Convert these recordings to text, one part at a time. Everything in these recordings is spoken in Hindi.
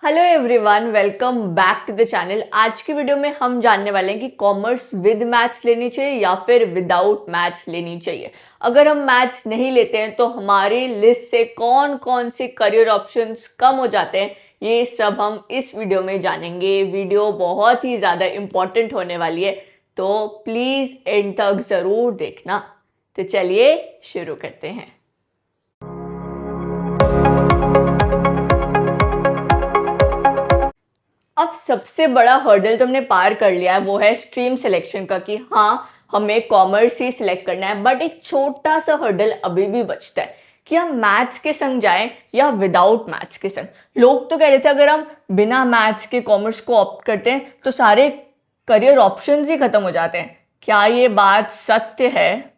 Hello everyone, welcome back to the channel. आज की वीडियो में हम जानने वाले हैं कि कॉमर्स विद मैथ्स लेनी चाहिए या फिर विदाउट मैथ्स लेनी चाहिए। अगर हम मैथ्स नहीं लेते हैं तो हमारी लिस्ट से कौन कौन से करियर ऑप्शंस कम हो जाते हैं, ये सब हम इस वीडियो में जानेंगे। वीडियो बहुत ही ज़्यादा इम्पॉर्टेंट होने वाली है, तो प्लीज़ एंड तक ज़रूर देखना। तो चलिए शुरू करते हैं। अब सबसे बड़ा हर्डल तो हमने पार कर लिया है, वो है स्ट्रीम सिलेक्शन का कि हाँ हमें कॉमर्स ही सिलेक्ट करना है। बट एक छोटा सा हर्डल अभी भी बचता है कि हम मैथ्स के संग जाएं या विदाउट मैथ्स के संग। लोग तो कह रहे थे अगर हम बिना मैथ्स के कॉमर्स को ऑप्ट करते हैं तो सारे करियर ऑप्शंस ही खत्म हो जाते हैं। क्या ये बात सत्य है?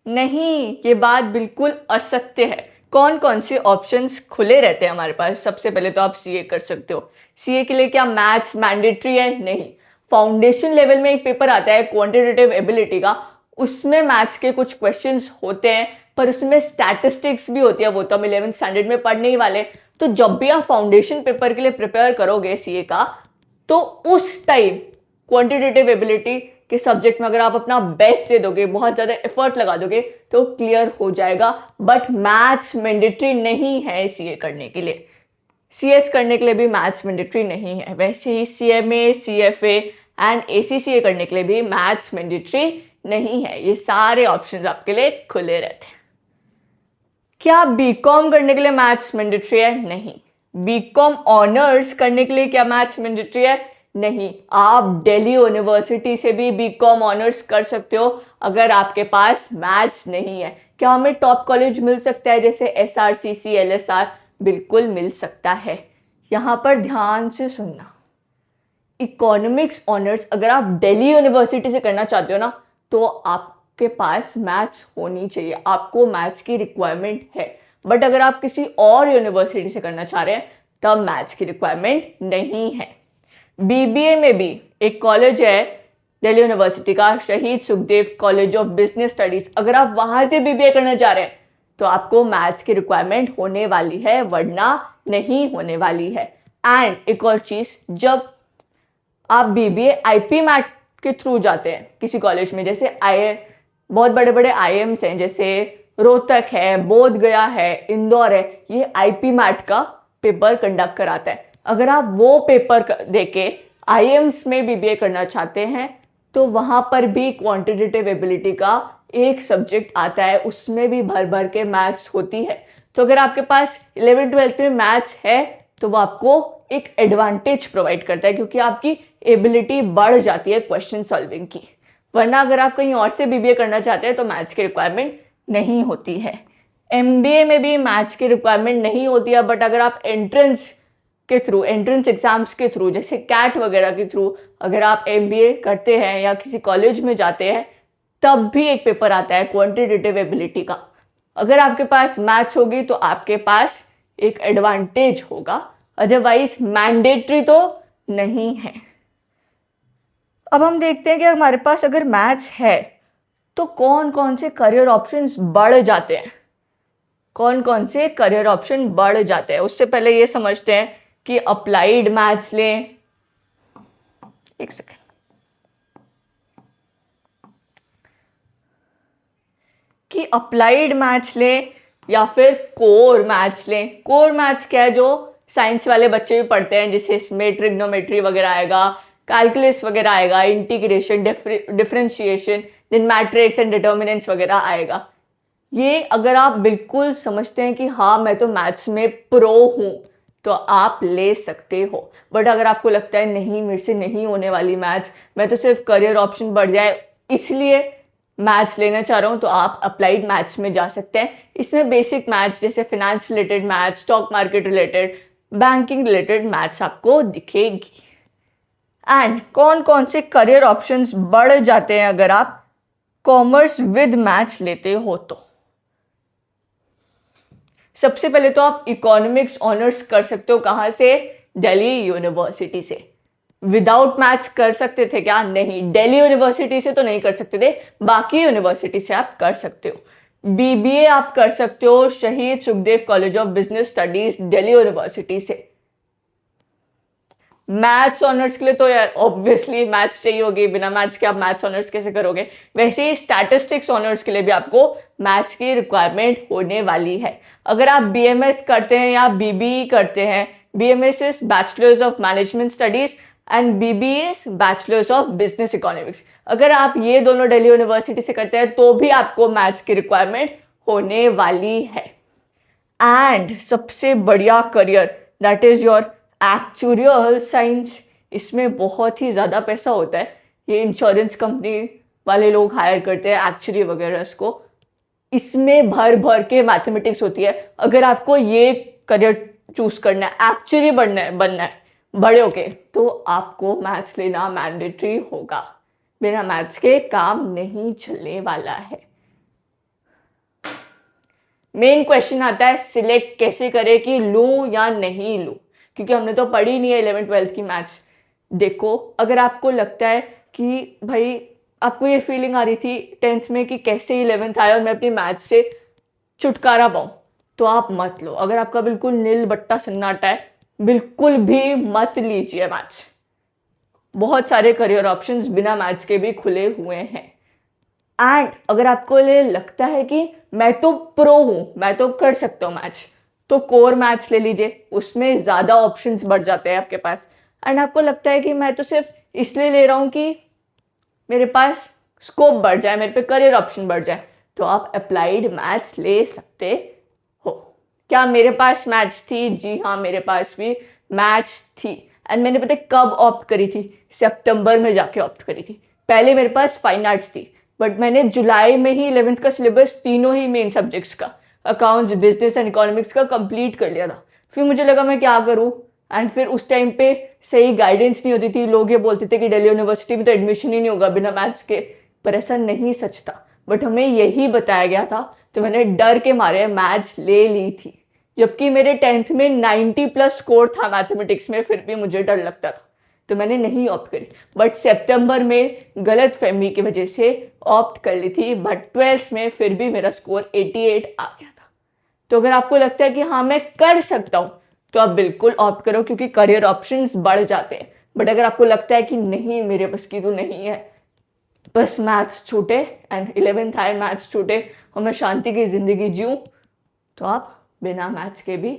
नहीं, ये बात बिल्कुल असत्य है। कौन कौन से ऑप्शंस खुले रहते हैं हमारे पास? सबसे पहले तो आप सीए कर सकते हो। सीए के लिए क्या मैथ्स मैंडेटरी है? नहीं। फाउंडेशन लेवल में एक पेपर आता है क्वांटिटेटिव एबिलिटी का, उसमें मैथ्स के कुछ क्वेश्चंस होते हैं, पर उसमें स्टैटिस्टिक्स भी होती है। वो तो हम 11th स्टैंडर्ड में पढ़ने ही वाले। तो जब भी आप फाउंडेशन पेपर के लिए प्रिपेयर करोगे सीए का, तो उस टाइम क्वांटिटेटिव एबिलिटी के सब्जेक्ट में अगर आप अपना बेस्ट दे दोगे, बहुत ज़्यादा एफर्ट लगा दोगे, तो क्लियर हो जाएगा। बट मैथ्स मैंडेटरी नहीं है सीए करने के लिए। सीएस करने के लिए भी मैथ्स मैंडेटरी नहीं है। वैसे ही सीएमए, सीएफए एंड एसीसीए करने के लिए भी मैथ्स मैंडेटरी नहीं है। ये सारे ऑप्शंस आपके लिए खुले रहते हैं। क्या बीकॉम करने के लिए मैथ्स मैंडेटरी है? नहीं। बीकॉम ऑनर्स करने के लिए क्या मैथ्स मैंडेटरी है? नहीं। आप दिल्ली यूनिवर्सिटी से भी बीकॉम ऑनर्स कर सकते हो अगर आपके पास मैथ्स नहीं है। क्या हमें टॉप कॉलेज मिल सकता है जैसे एसआरसीसी, एलएसआर? बिल्कुल मिल सकता है। यहाँ पर ध्यान से सुनना, इकोनॉमिक्स ऑनर्स अगर आप दिल्ली यूनिवर्सिटी से करना चाहते हो ना, तो आपके पास मैथ्स होनी चाहिए। आपको मैथ्स की रिक्वायरमेंट है। बट अगर आप किसी और यूनिवर्सिटी से करना चाह रहे हैं तब मैथ्स की रिक्वायरमेंट नहीं है। बीबीए में भी एक कॉलेज है दिल्ली यूनिवर्सिटी का, शहीद Sukhdev college of business studies. अगर आप वहां से बीबीए करना चाह रहे हैं तो आपको मैथ्स की रिक्वायरमेंट होने वाली है, वरना नहीं होने वाली है। एंड एक और चीज, जब आप बीबीए आईपी मैट के थ्रू जाते हैं किसी कॉलेज में, जैसे बहुत बड़े बड़े आईएम्स हैं, जैसे रोहतक है, बोध गया है, इंदौर है, ये आईपी मैट का पेपर कंडक्ट कराता है। अगर आप वो पेपर देके आईएम्स में बीबीए करना चाहते हैं तो वहां पर भी क्वांटिटेटिव एबिलिटी का एक सब्जेक्ट आता है, उसमें भी भर भर के मैथ्स होती है। तो अगर आपके पास 11th-12th में मैथ्स है तो वो आपको एक एडवांटेज प्रोवाइड करता है, क्योंकि आपकी एबिलिटी बढ़ जाती है क्वेश्चन सॉल्विंग की। वरना अगर आप कहीं और से बीबीए करना चाहते हैं तो मैथ्स की रिक्वायरमेंट नहीं होती है। एमबीए में भी मैथ्स की रिक्वायरमेंट नहीं होती है। बट अगर आप एंट्रेंस एग्जाम्स के थ्रू, जैसे कैट वगैरह के थ्रू अगर आप एमबीए करते हैं या किसी कॉलेज में जाते हैं, तब भी एक पेपर आता है क्वांटिटेटिव एबिलिटी का। अगर आपके पास मैथ्स होगी तो आपके पास एक एडवांटेज होगा, अदरवाइज मैंडेटरी तो नहीं है। अब हम देखते हैं कि हमारे पास अगर मैथ्स है तो कौन कौन से करियर ऑप्शंस बढ़ जाते हैं। कौन कौन से करियर ऑप्शन बढ़ जाते हैं, उससे पहले ये समझते हैं कि अप्लाइड मैथ्स लें। एक सेकेंड, कि अप्लाइड मैथ्स लें या फिर कोर मैथ्स लें। कोर मैथ्स क्या है? जो साइंस वाले बच्चे भी पढ़ते हैं, जिससे इसमें ट्रिग्नोमेट्री वगैरह आएगा, कैलकुलस वगैरह आएगा, integration, differentiation, then matrix and determinants वगैरह आएगा। ये अगर आप बिल्कुल समझते हैं कि हाँ मैं तो मैथ्स में प्रो हूँ तो आप ले सकते हो। बट अगर आपको लगता है नहीं मेरे से नहीं होने वाली मैथ्स, मैं तो सिर्फ करियर ऑप्शन बढ़ जाए इसलिए मैथ्स लेना चाह रहा हूँ, तो आप अप्लाइड मैथ्स में जा सकते हैं। इसमें बेसिक मैथ्स जैसे finance related maths, stock market related, banking related maths आपको दिखेगी। एंड कौन कौन से करियर ऑप्शंस बढ़ जाते हैं अगर आप कॉमर्स विद मैथ्स लेते हो तो? सबसे पहले तो आप इकोनॉमिक्स ऑनर्स कर सकते हो। कहाँ से? दिल्ली यूनिवर्सिटी से। विदाउट मैथ्स कर सकते थे क्या? नहीं, दिल्ली यूनिवर्सिटी से तो नहीं कर सकते थे, बाकी यूनिवर्सिटी से आप कर सकते हो। बीबीए आप कर सकते हो शहीद Sukhdev college of business studies Delhi university से। मैथ्स ऑनर्स के लिए तो यार ऑब्वियसली मैथ्स चाहिए होगी, बिना मैथ्स के आप मैथ्स ऑनर्स कैसे करोगे। वैसे ही स्टैटिस्टिक्स ऑनर्स के लिए भी आपको मैथ्स की रिक्वायरमेंट होने वाली है। अगर आप बीएमएस करते हैं या बीबीई करते हैं, BMS is bachelors of management studies and BBA is bachelors of business economics. अगर आप ये दोनों दिल्ली यूनिवर्सिटी से करते हैं तो भी आपको मैथ्स की रिक्वायरमेंट होने वाली है। एंड सबसे बढ़िया career that is your actuarial science. इसमें बहुत ही ज़्यादा पैसा होता है। ये इंश्योरेंस कंपनी वाले लोग हायर करते हैं एक्चुरी वगैरह को। इसमें भर भर के मैथमेटिक्स होती है। अगर आपको ये करियर चूज करना है, एक्चुअली बनना है बड़े होके, तो आपको मैथ्स लेना मैंडेटरी होगा। बिना मैथ्स के काम नहीं चलने वाला है। मेन क्वेश्चन आता है सिलेक्ट कैसे करें कि लूं या नहीं लूं, क्योंकि हमने तो पढ़ी नहीं है 11th-12th की मैथ्स। देखो, अगर आपको लगता है कि भाई आपको ये फीलिंग आ रही थी 10th में कि कैसे 11th आया और मैं अपनी मैथ्स से छुटकारा पाऊँ, तो आप मत लो। अगर आपका बिल्कुल नील बट्टा सन्नाटा है, बिल्कुल भी मत लीजिए मैथ्स। बहुत सारे करियर ऑप्शंस बिना मैथ्स के भी खुले हुए हैं। एंड अगर आपको ये लगता है कि मैं तो प्रो हूँ, मैं तो कर सकता हूँ मैथ्स, तो कोर मैथ्स ले लीजिए। उसमें ज़्यादा ऑप्शंस बढ़ जाते हैं आपके पास। एंड आपको लगता है कि मैं तो सिर्फ इसलिए ले रहा हूँ कि मेरे पास स्कोप बढ़ जाए, मेरे पे करियर ऑप्शन बढ़ जाए, तो आप अप्लाइड मैथ्स ले सकते हो। क्या मेरे पास मैथ्स थी? जी हाँ, मेरे पास भी मैथ्स थी। एंड मैंने पता है कब ऑप्ट करी थी? सितंबर में जाके ऑप्ट करी थी। पहले मेरे पास फाइन आर्ट्स थी, बट मैंने जुलाई में ही 11th का सिलेबस तीनों ही मेन सब्जेक्ट्स का, अकाउंट्स, बिजनेस एंड इकोनॉमिक्स का कंप्लीट कर लिया था। फिर मुझे लगा मैं क्या करूँ। एंड फिर उस टाइम पे सही गाइडेंस नहीं होती थी। लोग ये बोलते थे कि दिल्ली यूनिवर्सिटी में तो एडमिशन ही नहीं होगा बिना मैथ्स के, पर ऐसा नहीं सच था। बट हमें यही बताया गया था, तो मैंने डर के मारे मैथ्स ले ली थी। जबकि मेरे 10th में 90+ स्कोर था मैथमेटिक्स में, फिर भी मुझे डर लगता था, तो मैंने नहीं ऑप्ट करी। बट सितंबर में गलत फहमी की वजह से ऑप्ट कर ली थी। बट 12th में फिर भी मेरा स्कोर 88 आ गया था। तो अगर आपको लगता है कि हाँ मैं कर सकता हूँ, तो आप बिल्कुल ऑप्ट करो, क्योंकि करियर ऑप्शंस बढ़ जाते हैं। बट अगर आपको लगता है कि नहीं मेरे बस की तो नहीं है, बस मैथ्स छूटे एंड 11th आए मैथ्स छूटे और मैं शांति की ज़िंदगी जीऊँ, तो आप बिना मैथ्स के भी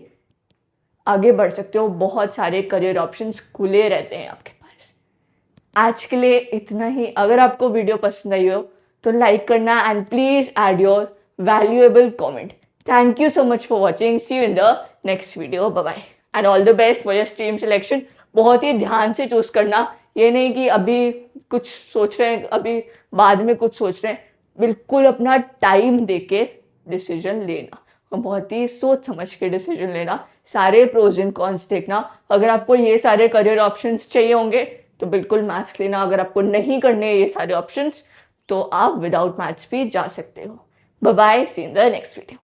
आगे बढ़ सकते हो। बहुत सारे करियर ऑप्शंस खुले रहते हैं आपके पास। आज के लिए इतना ही। अगर आपको वीडियो पसंद आई हो तो लाइक करना and please add your valuable comment. Thank you so much for watching. See you in the next video. Bye bye and all the best for your stream selection. बहुत ही ध्यान से चूज करना, ये नहीं कि अभी कुछ सोच रहे हैं, अभी बाद में कुछ सोच रहे हैं। बिल्कुल अपना टाइम देके डिसीजन लेना, बहुत ही सोच समझ के डिसीजन लेना। सारे प्रोज एंड कॉन्स देखना। अगर आपको ये सारे करियर ऑप्शंस चाहिए होंगे तो बिल्कुल मैथ्स लेना। अगर आपको नहीं करने ये सारे ऑप्शंस, तो आप विदाउट मैथ्स भी जा सकते हो। Bye bye, see in the next video.